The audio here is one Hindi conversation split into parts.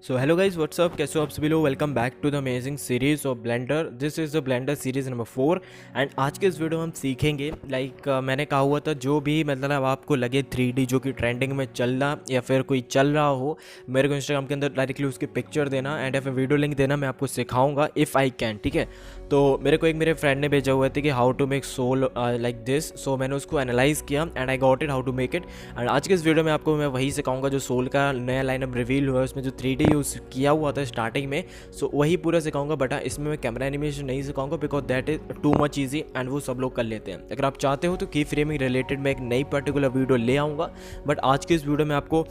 सो हेलो गाइज व्हाट्सअप, कैसे हो आप सभी लोग। Welcome back to the amazing series of Blender. This is the Blender series number 4 and आज के इस वीडियो में हम सीखेंगे मैंने कहा हुआ था जो भी मतलब आपको लगे 3D जो कि ट्रेंडिंग में चल रहा या फिर कोई चल रहा हो, मेरे को इंस्टाग्राम के अंदर डायरेक्टली उसकी पिक्चर देना एंड या फिर वीडियो लिंक देना, मैं आपको सिखाऊंगा इफ़ आई कैन। ठीक है, तो मेरे फ्रेंड ने भेजा हुआ था कि how to make soul like this. So मैंने उसको एनालाइज किया and I got it how to make it. And आज के इस वीडियो में आपको मैं वही सिखाऊंगा जो सोल का नया लाइनअप रिवील हुआ है, उसमें जो 3D यूज़ किया हुआ था स्टार्टिंग में। सो वही पूरा सिखाऊंगा, बट इसमें मैं कैमरा एनिमेशन नहीं सिखाऊंगा because that is too much easy and वो सब लोग कर लेते हैं। अगर आप चाहते हो तो की फ्रेमिंग रिलेटेड मैं एक नई पर्टिकुलर वीडियो ले आऊँगा, बट आज की इस वीडियो में आपको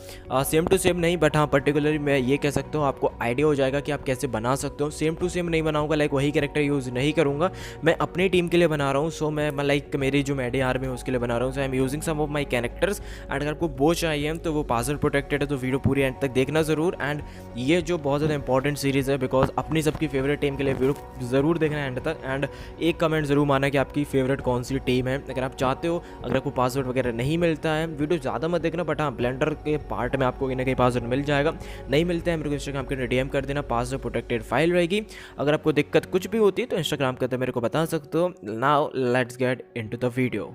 सेम टू सेम नहीं, बट हाँ पर्टिकुलरली मैं ये कह सकता हूँ आपको आइडिया हो जाएगा कि आप कैसे बना सकते हो। सेम टू सेम नहीं बनाऊँगा, लाइक वही कैरेक्टर यूज़ नहीं करूँगा, मैं अपनी टीम के लिए बना रहा हूँ। सो मैं लाइक मेरी जो मेडी आर्मी है उसके लिए बना रहा हूँ। So I am using some of my characters and अगर आपको वो चाहिए तो वो पासवर्ड प्रोटेक्टेड है, तो वीडियो पूरी एंड तक देखना ज़रूर। एंड ये जो बहुत ज़्यादा इंपॉर्टेंट सीरीज़ है बिकॉज अपनी सबकी फेवरेट टीम के लिए वीडियो ज़रूर देखना एंड तक। एंड एक कमेंट ज़रूर माना कि आपकी फेवरेट कौन सी टीम है। अगर आप चाहते हो, अगर आपको पासवर्ड वगैरह नहीं मिलता है, वीडियो ज़्यादा मत देखना, बट हाँ ब्लेंडर के पार्ट में आपको कहीं ना कहीं पासवर्ड मिल जाएगा। नहीं मिलता है मेरे को इंस्टाग्राम के डीएम कर देना, पासवर्ड प्रोटेक्टेड फाइल रहेगी। अगर आपको दिक्कत कुछ भी होती है तो इंस्टाग्राम के अंदर मेरे को बता सकते हो। Now let's get into the video.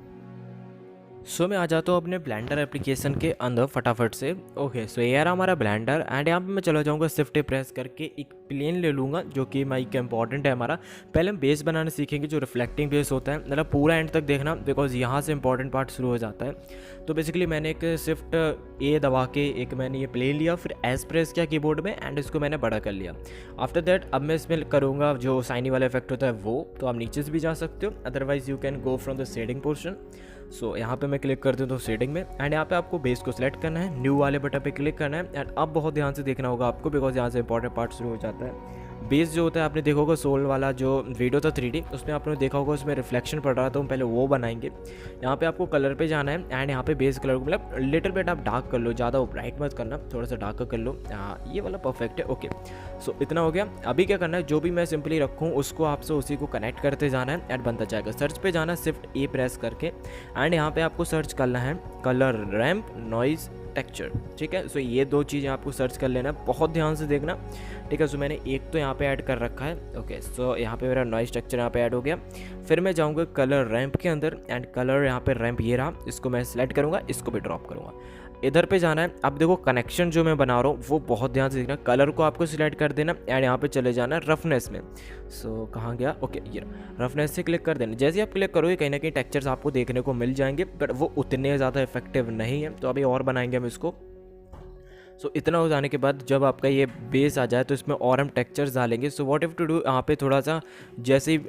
So मैं आ जाता हूँ अपने ब्लेंडर एप्लीकेशन के अंदर फटाफट से। ओके, सो ये रहा हमारा ब्लेंडर एंड यहाँ पे मैं चला जाऊँगा शिफ्ट प्रेस करके एक प्लेन ले लूँगा जो कि माइक इंपॉर्टेंट है हमारा। पहले हम बेस बनाना सीखेंगे जो रिफ्लेक्टिंग बेस होता है, मतलब पूरा एंड तक देखना बिकॉज यहाँ से इंपॉर्टेंट पार्ट शुरू हो जाता है। तो बेसिकली मैंने एक शिफ्ट ए दबा के एक मैंने ये प्लेन लिया, फिर एस प्रेस किया कीबोर्ड में एंड इसको मैंने बड़ा कर लिया। आफ्टर दैट अब मैं इसमें करूँगा जो साइनी वाला इफेक्ट होता है वो, तो आप नीचे से भी जा सकते हो, otherwise you can go from the shading portion. So यहाँ पे मैं क्लिक करती हूँ तो शेडिंग में एंड यहाँ पे आपको बेस को सिलेक्ट करना है, न्यू वाले बटन पे क्लिक करना है एंड अब बहुत ध्यान से देखना होगा आपको बिकॉज यहाँ से इंपॉर्टेंट पार्ट शुरू हो जाता है। बेस जो होता है आपने देखा होगा सोल वाला जो वीडियो था 3D, उसमें आपने देखा होगा उसमें रिफ्लेक्शन पड़ रहा था, तो हम पहले वो बनाएंगे। यहाँ पे आपको कलर पे जाना है एंड यहाँ पे बेस कलर को मतलब लिटिल बिट आप डार्क कर लो, ज़्यादा ब्राइट मत करना, थोड़ा सा डार्क कर लो। ये वाला परफेक्ट है। ओके, सो इतना हो गया। अभी क्या करना है, जो भी मैं सिंपली रखूँ उसको आपसे उसी को कनेक्ट करते जाना है एंड बनता जाएगा। सर्च पे जाना है शिफ्ट ए प्रेस करके एंड यहाँ पे आपको सर्च करना है कलर रैम्प नॉइज़ टेक्सचर। ठीक है, सो ये दो चीज़ें आपको सर्च कर लेना है, बहुत ध्यान से देखना। ठीक है, सो मैंने एक तो यहाँ पे ऐड कर रखा है। ओके, सो यहाँ पे मेरा नॉइज़ टेक्सचर यहाँ पे ऐड हो गया। फिर मैं जाऊँगा कलर रैम्प के अंदर एंड कलर यहाँ पे रैम्प ये रहा, इसको मैं सेलेक्ट करूँगा, इसको भी ड्रॉप करूँगा। इधर पे जाना है। अब देखो कनेक्शन जो मैं बना रहा हूँ वो बहुत ध्यान से देखना, कलर को आपको सिलेक्ट कर देना एंड यहाँ पे चले जाना रफनेस में। सो कहाँ गया, ओके ये रफनेस से क्लिक कर देना। जैसे आप क्लिक करोगे कहीं ना कहीं टेक्सचर्स आपको देखने को मिल जाएंगे, बट वो उतने ज़्यादा इफेक्टिव नहीं है, तो अभी और बनाएंगे हम इसको। सो इतना हो जाने के बाद जब आपका ये बेस आ जाए तो इसमें और हम टेक्सचर्स डालेंगे। So what have to do, यहाँ पे थोड़ा सा जैसे ही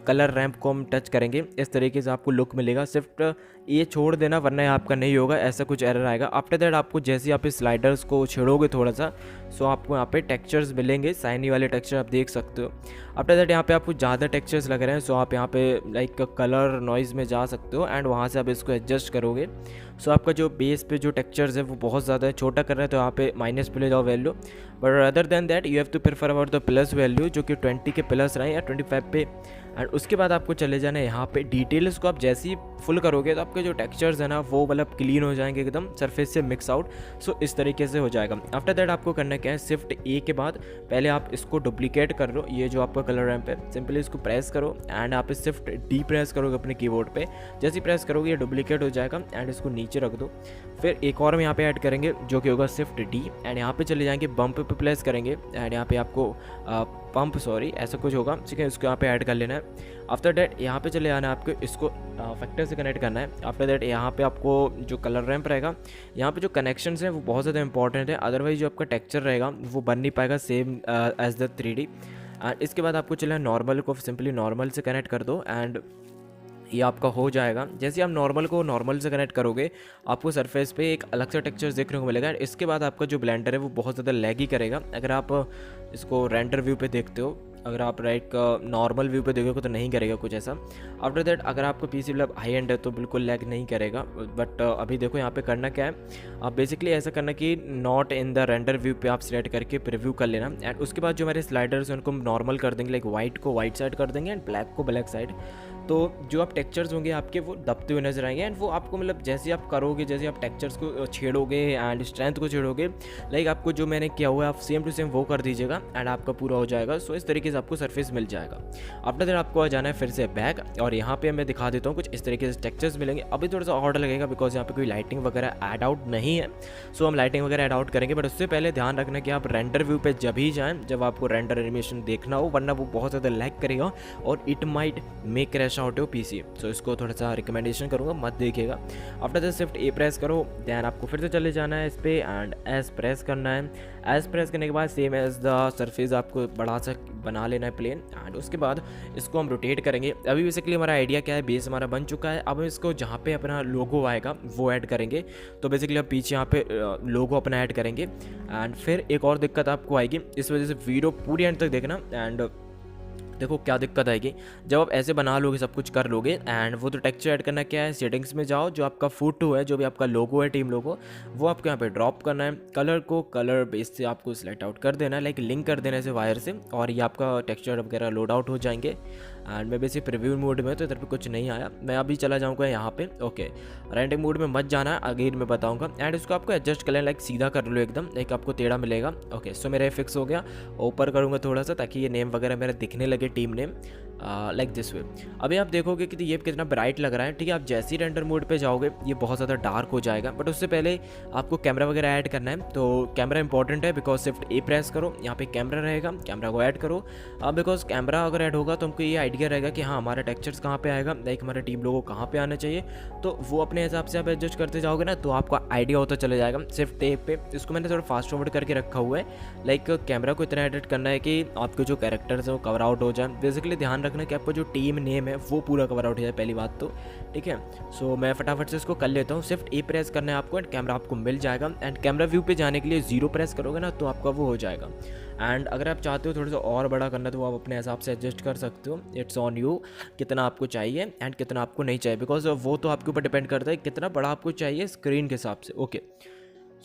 कलर रैम्प को हम टच करेंगे इस तरीके से आपको लुक मिलेगा। सिर्फ ये छोड़ देना वरना ये आपका नहीं होगा, ऐसा कुछ एरर आएगा। आफ्टर दैट आपको जैसे ही आप इस स्लाइडर्स को छेड़ोगे थोड़ा सा, सो आपको यहाँ पे टेक्सचर्स मिलेंगे, साइनी वाले टेक्सचर आप देख सकते हो। आफ्टर दैट यहाँ पे आपको ज़्यादा टेक्सचर्स लग रहे हैं, सो आप यहाँ पे लाइक कलर नॉइज़ में जा सकते हो एंड वहाँ से आप इसको एडजस्ट करोगे। सो आपका जो बेस पे जो टेक्सचर्स है वो बहुत ज़्यादा है, छोटा कर रहा है तो यहाँ पे माइनस पे ले जाओ value, but other than that you have to prefer about the plus value जो कि 20 के प्लस रहे या 25 पे। एंड उसके बाद आपको चले जाना है यहाँ पे डिटेल्स को आप जैसे ही फुल करोगे तो आपके जो टेक्सचर्स है ना वो मतलब क्लीन हो जाएंगे एकदम सरफेस से मिक्स आउट। सो इस तरीके से हो जाएगा। आफ्टर दैट आपको करना क्या है, शिफ्ट ए के बाद पहले आप इसको डुप्लीकेट कर लो, ये जो आपका कलर रैम्प है, सिंपली इसको प्रेस करो एंड आप शिफ्ट डी प्रेस करोगे अपने कीबोर्ड पे। जैसे ही प्रेस करोगे ये डुप्लीकेट हो जाएगा एंड इसको नीचे रख दो। फिर एक और हम यहाँ पे ऐड करेंगे जो कि होगा शिफ्ट डी एंड यहाँ पे चले जाएंगे बम्प पे प्लेस करेंगे एंड यहाँ पे आपको पंप ऐसा कुछ होगा। ठीक है, इसको यहाँ पे ऐड कर लेना है। आफ्टर दैट यहाँ पे चले आना है आपको, इसको फैक्टर से कनेक्ट करना है। आफ्टर दैट यहाँ पे आपको जो कलर रैम्प रहेगा, यहाँ पे जो कनेक्शंस हैं वो बहुत ज़्यादा इंपॉर्टेंट है, अदरवाइज जो आपका टेक्सचर रहेगा वो बन नहीं पाएगा same as the 3D। And इसके बाद आपको चला नॉर्मल को सिंपली नॉर्मल से कनेक्ट कर दो एंड ये आपका हो जाएगा। जैसे आप नॉर्मल को नॉर्मल से कनेक्ट करोगे आपको सरफेस पे एक अलग सा टेक्सचर देखने को मिलेगा। इसके बाद आपका जो ब्लेंडर है वो बहुत ज़्यादा लैगी करेगा। अगर आप इसको रेंडर व्यू पे देखते हो, अगर आप राइट नॉर्मल व्यू पे देखोगे तो नहीं करेगा कुछ ऐसा। आफ्टर दैट अगर आपका पीसी मतलब हाई एंड है तो बिल्कुल लैग नहीं करेगा। बट अभी देखो यहाँ पे करना क्या है, आप बेसिकली ऐसा करना कि not in the render view पे आप सिलेक्ट करके प्रीव्यू कर लेना एंड उसके बाद जो हमारे स्लाइडर्स हैं उनको नॉर्मल कर देंगे, लाइक वाइट को वाइट साइड कर देंगे एंड ब्लैक को ब्लैक साइड। तो जो आप टेक्सचर्स होंगे आपके वो दबते हुए नजर आएंगे एंड वो आपको मतलब जैसे आप करोगे, जैसे आप टेक्सचर्स को छेड़ोगे एंड स्ट्रेंथ को छेड़ोगे, लाइक आपको जो मैंने किया हुआ है आप सेम टू सेम वो कर दीजिएगा एंड आपका पूरा हो जाएगा। सो इस तरीके से आपको सरफेस मिल जाएगा। आफ्टर दैट आपको आ जाना है फिर से बैक और यहाँ पे मैं दिखा देता हूँ कुछ इस तरीके से टेक्सचर्स मिलेंगे। अभी थोड़ा सा ऑर्डर लगेगा बिकॉज यहाँ पे कोई लाइटिंग वगैरह ऐड आउट नहीं है, सो हम लाइटिंग वगैरह ऐड आउट करेंगे। बट उससे पहले ध्यान रखना कि आप रेंडर व्यू पे जब ही जाएं जब आपको रेंडर एनिमेशन देखना हो, वरना वो बहुत ज़्यादा लैग करेगा और it might make crash out your PC. So इसको थोड़ा सा रिकमेंडेशन करूँगा, मत देखिएगा। After that shift A press करो, दैन आपको फिर से चले जाना है इस पर एंड एस प्रेस करना है। एस प्रेस करने के बाद सेम एज द सरफेस आपको बड़ा सा बना लेना है प्लेन एंड उसके बाद इसको हम रोटेट करेंगे। अभी बेसिकली हमारा आइडिया क्या है, बेस हमारा बन चुका है। अब हम इसको जहाँ पे अपना लोगो आएगा वो ऐड करेंगे। तो बेसिकली अब पीछे यहाँ पे लोगो अपना ऐड करेंगे एंड फिर एक और दिक्कत आपको आएगी, इस वजह से वीडियो पूरी एंड तक देखना। एंड देखो क्या दिक्कत आएगी, जब आप ऐसे बना लोगे, सब कुछ कर लोगे एंड वो तो टेक्सचर ऐड करना क्या है, सेटिंग्स में जाओ, जो आपका फोटो है, जो भी आपका लोगो है, टीम लोगो, वो आपको यहाँ पे ड्रॉप करना है। कलर को कलर बेस से आपको सिलेक्ट आउट कर देना है, लाइक लिंक कर देना है वायर से, और ये आपका टेक्सचर वगैरह लोड आउट हो जाएंगे। एंड मैं बेसिक प्रीव्यू मोड में, तो इधर पे कुछ नहीं आया, मैं अभी चला जाऊँगा यहाँ पे। ओके, रेंडरिंग मोड में मत जाना, अगेन मैं बताऊँगा। एंड इसको आपको एडजस्ट कर लेना, लाइक सीधा कर लो एकदम, लाइक आपको टेढ़ा मिलेगा। ओके, सो मेरा फिक्स हो गया। ऊपर करूँगा थोड़ा सा ताकि ये नेम वगैरह मेरा दिखने लगे, team name, like this way. अभी आप देखोगे कि ये कितना ब्राइट लग रहा है, ठीक है। आप जैसे ही रेंडर मोड पे जाओगे ये बहुत ज़्यादा डार्क हो जाएगा, बट उससे पहले आपको कैमरा वगैरह ऐड करना है। तो कैमरा इंपॉर्टेंट है बिकॉज शिफ्ट ए प्रेस करो, यहाँ पे कैमरा रहेगा, कैमरा को ऐड करो। बिकॉज कैमरा अगर ऐड होगा तो हमको ये आइडिया रहेगा कि हाँ हमारा टेक्सचर्स कहाँ पे आएगा, लाइक हमारा टीम लोगो कहाँ पे आना चाहिए। तो वो अपने हिसाब से आप एडजस्ट करते जाओगे ना, तो आपका आइडिया होता चले जाएगा। शिफ्ट ए पे इसको मैंने थोड़ा फास्ट फॉरवर्ड करके रखा हुआ है, लाइक कैमरा को इतना एडिट करना है कि आपके जो कैरेक्टर्स हैं वो कवर आउट हो जाए। बेसिकली ध्यान रखना कि आपको जो टीम नेम है वो पूरा कवर आउट हो जाए, पहली बात तो, ठीक है। सो मैं फटाफट से इसको कर लेता हूँ। शिफ्ट ए प्रेस करना है आपको एंड कैमरा आपको मिल जाएगा। एंड कैमरा व्यू पे जाने के लिए 0 प्रेस करोगे ना तो आपका वो हो जाएगा। एंड अगर आप चाहते हो थोड़ा सा और बड़ा करना तो वो आप अपने हिसाब से एडजस्ट कर सकते हो, इट्स ऑन यू, कितना आपको चाहिए एंड कितना आपको नहीं चाहिए, बिकॉज वो तो आपके ऊपर डिपेंड करता है कितना बड़ा आपको चाहिए स्क्रीन के हिसाब से। ओके,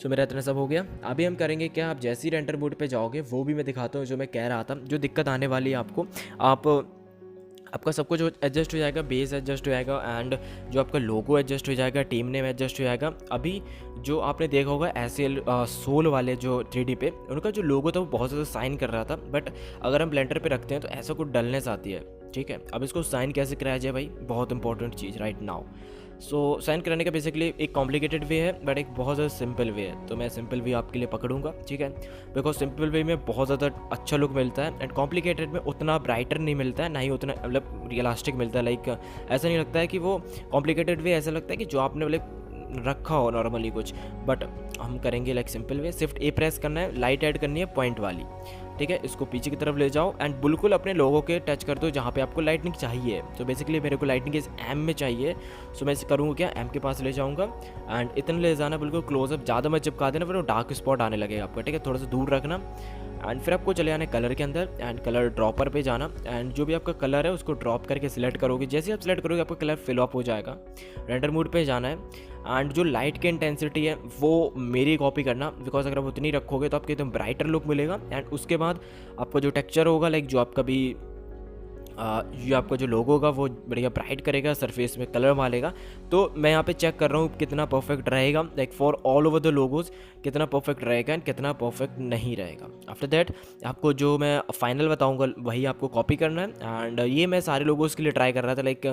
सो मेरा इतना सब हो गया। अभी हम करेंगे क्या, आप जैसे ही रेंडर मोड पे जाओगे वो भी मैं दिखाता हूँ। जो मैं कह रहा था, जो दिक्कत आने वाली है आपको, आपका सब कुछ एडजस्ट हो जाएगा, बेस एडजस्ट हो जाएगा एंड जो आपका लोगो एडजस्ट हो जाएगा, टीम नेम एडजस्ट हो जाएगा। अभी जो आपने देखा होगा ऐसे सोल वाले जो 3D पे, उनका जो लोगो था वो बहुत ज़्यादा साइन कर रहा था, बट अगर हम ब्लेंडर पे रखते हैं तो ऐसा कुछ डलनेस आती है, ठीक है। अब इसको साइन कैसे कराया जाए भाई, बहुत इंपॉर्टेंट चीज़ राइट नाउ। सो साइन कराने का बेसिकली एक कॉम्प्लिकेटेड वे है, बट एक बहुत ज़्यादा सिंपल वे है। तो मैं सिंपल वे आपके लिए पकड़ूंगा, ठीक है, बिकॉज सिंपल वे में बहुत ज़्यादा अच्छा लुक मिलता है एंड कॉम्प्लिकेटेड में उतना ब्राइटर नहीं मिलता है, ना ही उतना मतलब रियलिस्टिक मिलता है। लाइक ऐसा नहीं लगता है कि वो कॉम्प्लिकेटेड वे, ऐसा लगता है कि जो आपने मतलब रखा हो नॉर्मली कुछ, बट हम करेंगे like simple way. Shift A press करना है, लाइट ऐड करनी है पॉइंट वाली, ठीक है। इसको पीछे की तरफ ले जाओ एंड बिल्कुल अपने लोगों के टच कर दो जहाँ पे आपको लाइटनिंग चाहिए। तो बेसिकली मेरे को लाइटनिंग इस एम में चाहिए, सो मैं इसे करूँगा क्या, एम के पास ले जाऊँगा एंड इतना ले जाना बिल्कुल क्लोजअप, ज़्यादा मत चिपका देना, फिर वो डार्क स्पॉट आने लगेगा आपका, ठीक है। थोड़ा सा दूर रखना एंड फिर आपको चले आना कलर के अंदर एंड कलर ड्रॉपर पे जाना एंड जो भी आपका कलर है उसको ड्रॉप करके सिलेक्ट करोगे। जैसे आप सिलेक्ट करोगे आपका कलर फिल अप हो जाएगा। रेंडर मोड पे जाना है एंड जो लाइट की इंटेंसिटी है वो मेरी कॉपी करना, बिकॉज अगर आप उतनी रखोगे तो आपको एकदम ब्राइटर लुक मिलेगा। एंड उसके बाद आपका जो टेक्सचर होगा, लाइक जो आपका भी ये आपका जो लोगो होगा वो बढ़िया ब्राइट करेगा, सरफेस में कलर मारेगा। तो मैं यहाँ पे चेक कर रहा हूँ कितना परफेक्ट रहेगा, like for all over the logos कितना परफेक्ट रहेगा एंड कितना परफेक्ट नहीं रहेगा। आफ्टर दैट आपको जो मैं फाइनल बताऊँगा वही आपको कॉपी करना है। एंड ये मैं सारे लोगोज के लिए ट्राई कर रहा था, लाइक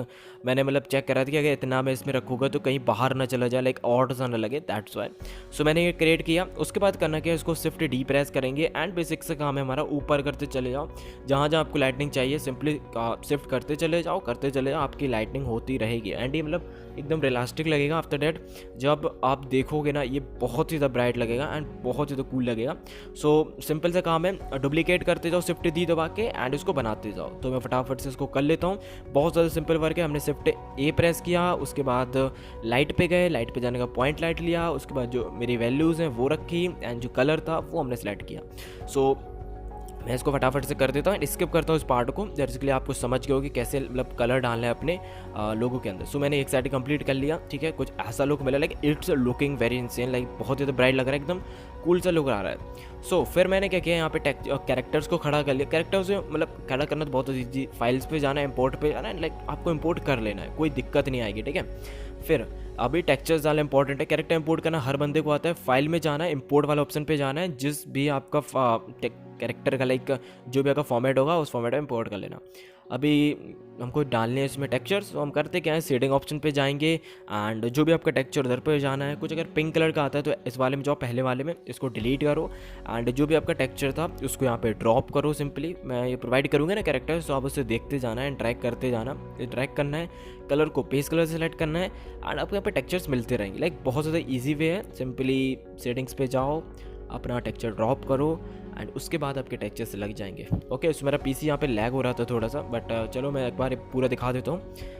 मैंने मतलब चेक कर रहा था कि अगर इतना मैं इसमें रखूँगा तो कहीं बाहर ना चला जाए, लाइक ऑड सा ना लगे, दैट्स वाई। सो मैंने ये क्रिएट किया। उसके बाद करना क्या, इसको शिफ्ट डी प्रेस करेंगे एंड बेसिक से काम है हमारा, ऊपर करते चले जाओ, जहाँ जहाँ आपको लाइटनिंग चाहिए सिंपली शिफ्ट करते चले जाओ, आपकी लाइटनिंग होती रहेगी एंड ये मतलब एकदम रियलिस्टिक लगेगा। आफ्टर दैट जब आप देखोगे ना ये बहुत ही ज़्यादा ब्राइट लगेगा एंड बहुत ही ज़्यादा कूल लगेगा। सो सिंपल सा काम है, डुप्लीकेट करते जाओ शिफ्ट दी दबा के एंड इसको बनाते जाओ। तो मैं फटाफट से इसको कर लेता हूँ, बहुत ज़्यादा सिंपल वर्क है। हमने शिफ्ट ए प्रेस किया, उसके बाद लाइट पे गए, लाइट पे जाने का पॉइंट लाइट लिया, उसके बाद जो मेरी वैल्यूज़ हैं वो रखी एंड जो कलर था वो हमने सेलेक्ट किया। सो मैं इसको फटाफट से कर देता हूँ, स्किप करता हूँ इस पार्ट को, जैसे कि आपको समझ गए हो कि कैसे मतलब कलर डालना है अपने लोगों के अंदर। सो मैंने एक साइड कंप्लीट कर लिया, ठीक है। कुछ ऐसा लुक मिला, like it's looking very insane, like बहुत ज़्यादा ब्राइट लग रहा है, एकदम कूल सा लुक आ रहा है। सो फिर मैंने क्या किया, यहाँ पे कैरेक्टर्स को खड़ा कर लिया। कैरेक्टर्स मतलब खड़ा करना तो बहुत ईजी, फाइल्स पे जाना है, इंपोर्ट पे जाना है, लाइक आपको इंपोर्ट कर लेना है, कोई दिक्कत नहीं आएगी, ठीक है। फिर अभी टेक्सचर्स डालना इंपॉर्टेंट है, कैरेक्टर इंपोर्ट करना हर बंदे को आता है। फाइल में जाना है, इंपोर्ट वाला ऑप्शन पे जाना है, जिस भी आपका कैरेक्टर का लाइक जो भी आपका फॉर्मेट होगा उस फॉर्मेट में इंपोर्ट कर लेना। अभी हमको डालने हैं इसमें टेक्सचर्स, तो हम करते क्या है, शेडिंग ऑप्शन पे जाएंगे एंड जो भी आपका टेक्सचर उधर पे जाना है। कुछ अगर पिंक कलर का आता है तो इस वाले में जाओ, पहले वाले में, इसको डिलीट करो एंड जो भी आपका टेक्सचर था उसको यहाँ पे ड्रॉप करो। सिंपली मैं ये प्रोवाइड करूँगा ना कैरेक्टर, तो आप उसे देखते जाना है, ड्रैग करते जाना, ड्रैग करना है, कलर को पेस्ट कलर से सेलेक्ट करना है एंड आपको यहाँ पे टेक्सचर्स मिलते रहेंगे। लाइक बहुत ज़्यादा ईजी वे है। सिंपली सेटिंग्स पे जाओ, अपना टेक्सचर ड्रॉप करो एंड उसके बाद आपके टेक्सचर से लग जाएंगे। ओके, उसमें मेरा पीसी यहाँ पे लैग हो रहा था थोड़ा सा, बट चलो मैं एक बार पूरा दिखा देता हूँ।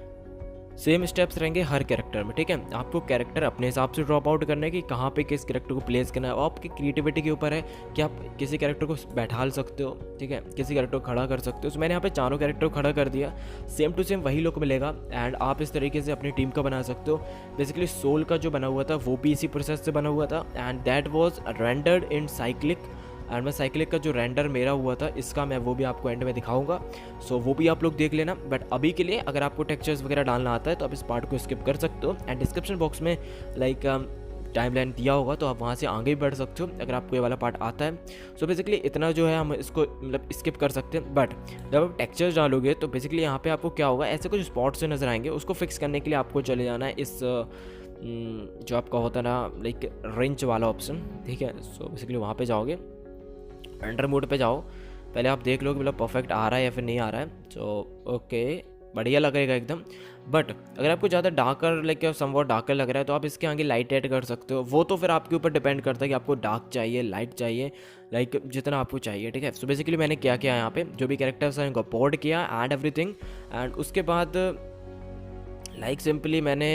सेम स्टेप्स रहेंगे हर कैरेक्टर में, ठीक है। आपको कैरेक्टर अपने हिसाब से ड्रॉप आउट करना है कि कहाँ पे किस कैरेक्टर को प्लेस करना है। आपकी क्रिएटिविटी के ऊपर है कि आप किसी कैरेक्टर को बैठा सकते हो, ठीक है, किसी कैरेक्टर को खड़ा कर सकते हो। तो मैंने यहाँ पे चारों कैरेक्टर को खड़ा कर दिया, सेम टू सेम वही लुक मिलेगा एंड आप इस तरीके से अपनी टीम का बना सकते हो। बेसिकली सोल का जो बना हुआ था वो भी इसी प्रोसेस से बना हुआ था and that was rendered in cyclic. And मैं साइक्लिक का जो रेंडर मेरा हुआ था इसका मैं वो भी आपको एंड में दिखाऊंगा, सो वो भी आप लोग देख लेना। बट अभी के लिए अगर आपको टेक्सचर्स वगैरह डालना आता है तो आप इस पार्ट को स्किप कर सकते हो एंड डिस्क्रिप्शन बॉक्स में लाइक टाइमलाइन दिया होगा, तो आप वहाँ से आगे भी बढ़ सकते हो अगर आपको ये वाला पार्ट आता है। सो बेसिकली इतना जो है हम इसको मतलब स्किप कर सकते हैं। बट जब आप टेक्सचर्स डालोगे तो बेसिकली यहाँ पे आपको क्या होगा, ऐसे कुछ स्पॉट से नजर आएंगे, उसको फिक्स करने के लिए आपको चले जाना है इस जो आपका होता है ना लाइक रेंच वाला ऑप्शन, ठीक है। सो बेसिकली वहाँ पे जाओगे, अंडर मोड पे जाओ, पहले आप देख लो कि मतलब परफेक्ट आ रहा है या फिर नहीं आ रहा है। सो ओके, बढ़िया लगेगा एकदम। बट अगर आपको ज़्यादा डार्कर लाइक समवॉट डार्कर लग रहा है तो आप इसके आगे लाइट ऐड कर सकते हो। वो तो फिर आपके ऊपर डिपेंड करता है कि आपको डार्क चाहिए, लाइट चाहिए, लाइक जितना आपको चाहिए, ठीक है। सो बेसिकली मैंने क्या किया, यहाँ पे जो भी कैरेक्टर्स हैं उनको पोर्ट किया एंड एवरीथिंग एंड उसके बाद लाइक सिंपली मैंने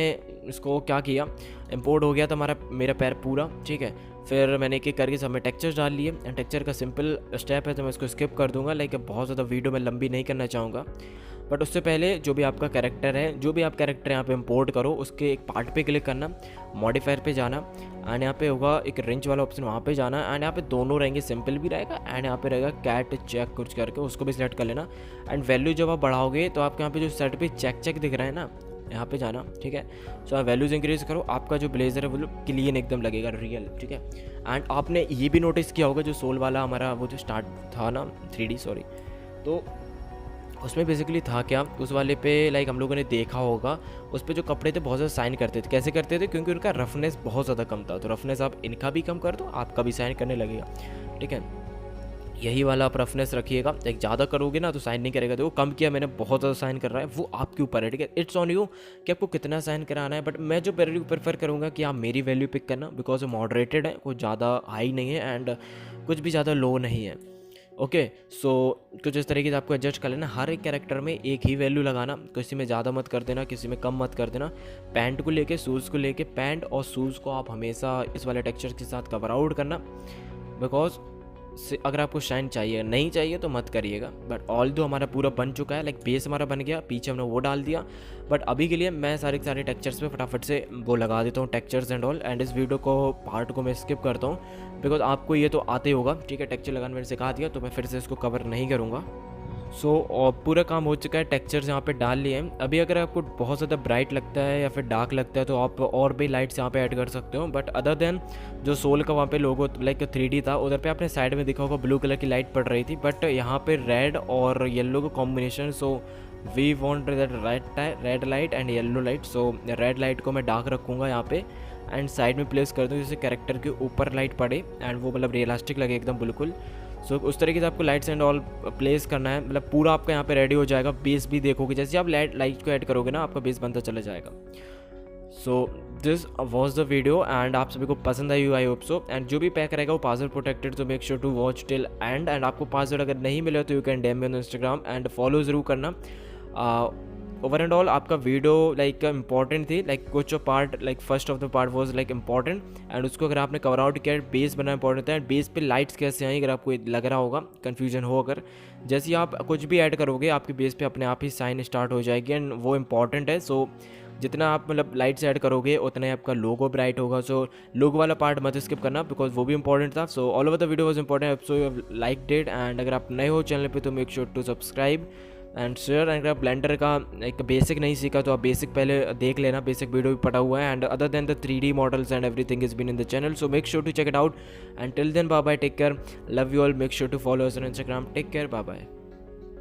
इसको क्या किया, इंपोर्ट हो गया था मेरा पैर पूरा, ठीक है। फिर मैंने एक एक करके सब में टेक्सचर्स डाल लिए एंड टेक्सचर का सिंपल स्टेप है तो मैं इसको स्किप कर दूंगा, लाइक बहुत ज़्यादा वीडियो में लंबी नहीं करना चाहूँगा। बट उससे पहले जो भी आपका कैरेक्टर है, जो भी आप कैरेक्टर यहाँ पे इंपोर्ट करो उसके एक पार्ट पे क्लिक करना, मॉडिफायर पे जाना एंड यहाँ पे होगा एक रेंज वाला ऑप्शन, वहाँ पे जाना एंड यहाँ पे दोनों रहेंगे, सिंपल भी रहेगा एंड यहाँ पे रहेगा कैट चेक कुछ करके, उसको भी सिलेक्ट कर लेना एंड वैल्यू जब आप बढ़ाओगे तो आपके यहाँ पे जो सेट पे चेक दिख रहा है ना, यहाँ पे जाना, ठीक है। सो आप वैल्यूज इंक्रीज करो, आपका जो ब्लेजर है वो क्लीन एकदम लगेगा, रियल, ठीक है। एंड आपने ये भी नोटिस किया होगा जो सोल वाला हमारा वो जो स्टार्ट था ना 3D सॉरी, तो उसमें बेसिकली था क्या, उस वाले पे लाइक हम लोगों ने देखा होगा उस पर जो कपड़े थे बहुत ज़्यादा साइन करते थे। कैसे करते थे, क्योंकि उनका रफनेस बहुत ज़्यादा कम था, तो रफनेस आप इनका भी कम कर दो, आपका भी साइन करने लगेगा, ठीक है। यही वाला आप रफनेस रखिएगा, एक ज़्यादा करोगे ना तो साइन नहीं करेगा। तो वो कम किया मैंने, बहुत ज़्यादा साइन कर रहा है, वो आपके ऊपर है, ठीक है। इट्स ऑन यू कि आपको कितना साइन कराना है। बट मैं जो प्रेफर करूँगा कि आप मेरी वैल्यू पिक करना, बिकॉज वो मॉडरेटेड है, कुछ ज़्यादा हाई नहीं है एंड कुछ भी ज़्यादा लो नहीं है। ओके, सो कुछ इस तरीके से आपको एडजस्ट कर लेना। हर एक कैरेक्टर में एक ही वैल्यू लगाना, किसी में ज़्यादा मत कर देना, किसी में कम मत कर देना। पैंट को लेके शूज़ को लेके, पैंट और शूज़ को आप हमेशा इस वाले टेक्सचर के साथ कवर आउट करना, बिकॉज अगर आपको शाइन चाहिए, नहीं चाहिए तो मत करिएगा। बट ऑल दो हमारा पूरा बन चुका है, लाइक बेस हमारा बन गया, पीछे हमने वो डाल दिया। बट अभी के लिए मैं सारे के सारे टेक्सचर्स पे फटाफट से वो लगा देता हूँ, टेक्सचर्स एंड ऑल, एंड इस वीडियो को पार्ट को मैं स्किप करता हूँ बिकॉज आपको ये तो आते होगा, ठीक है। टेक्सचर लगाना मैंने सिखा दिया तो मैं फिर से इसको कवर नहीं करूँगा। सो पूरा काम हो चुका है, टेक्सचर्स यहाँ पे डाल लिए हैं। अभी अगर आपको बहुत ज़्यादा ब्राइट लगता है या फिर डार्क लगता है तो आप और भी लाइट्स यहाँ पे ऐड कर सकते हो। बट अदर देन जो सोल का वहाँ पे लोगो लाइक 3D था, उधर पे आपने साइड में देखा होगा ब्लू कलर की लाइट पड़ रही थी, बट यहाँ पे रेड और येलो का combination, so we want that red light and yellow light. So red light को मैं डार्क रखूँगा यहाँ पे एंड साइड में प्लेस कर दूँ जैसे कैरेक्टर के ऊपर लाइट पड़े एंड वो मतलब रियलिस्टिक लगे एकदम बिल्कुल। सो उस तरीके से आपको लाइट्स एंड ऑल प्लेस करना है, मतलब पूरा आपका यहाँ पे रेडी हो जाएगा। बेस भी देखोगे जैसे आप लाइट को ऐड करोगे ना, आपका बेस बनता चला जाएगा। So this was the video and आप सभी को पसंद आई आई होप सो। एंड जो भी पैक रहेगा वो पासवर्ड प्रोटेक्टेड, तो make sure to watch till end आपको पासवर्ड अगर नहीं मिले तो you can DM me on Instagram and follow ज़रूर करना। ओवर एंड ऑल आपका वीडियो लाइक इंपॉर्टेंट थी, लाइक कुछ part like first of the part was like important and उसको अगर आपने कवर आउट किया, बेस बना इंपॉर्टेंट था एंड बेस पे लाइट्स कैसे आई, अगर आपको लग रहा होगा कन्फ्यूजन हो, अगर जैसे ही आप कुछ भी ऐड करोगे आपके बेस पे अपने आप ही साइन स्टार्ट हो जाएगी एंड वो इंपॉर्टेंट है। सो जितना आप मतलब लाइट्स ऐड करोगे उतना ही आपका लोगो ब्राइट होगा। सो लोगो वाला पार्ट मत स्किप करना बिकॉज वो भी इंपॉर्टेंट था। So all over the video was important, so you have liked it. And अगर आप नए हो चैनल पे तो make sure to subscribe and share. And अगर ब्लेंडर का एक बेसिक नहीं सीखा तो आप बेसिक पहले देख लेना, बेसिक वीडियो भी पड़ा हुआ है। And other than the 3D models and everything is been in the channel, so make sure to check it out. And till then bye bye, take care, love you all, make sure to follow us on Instagram, take care, bye bye.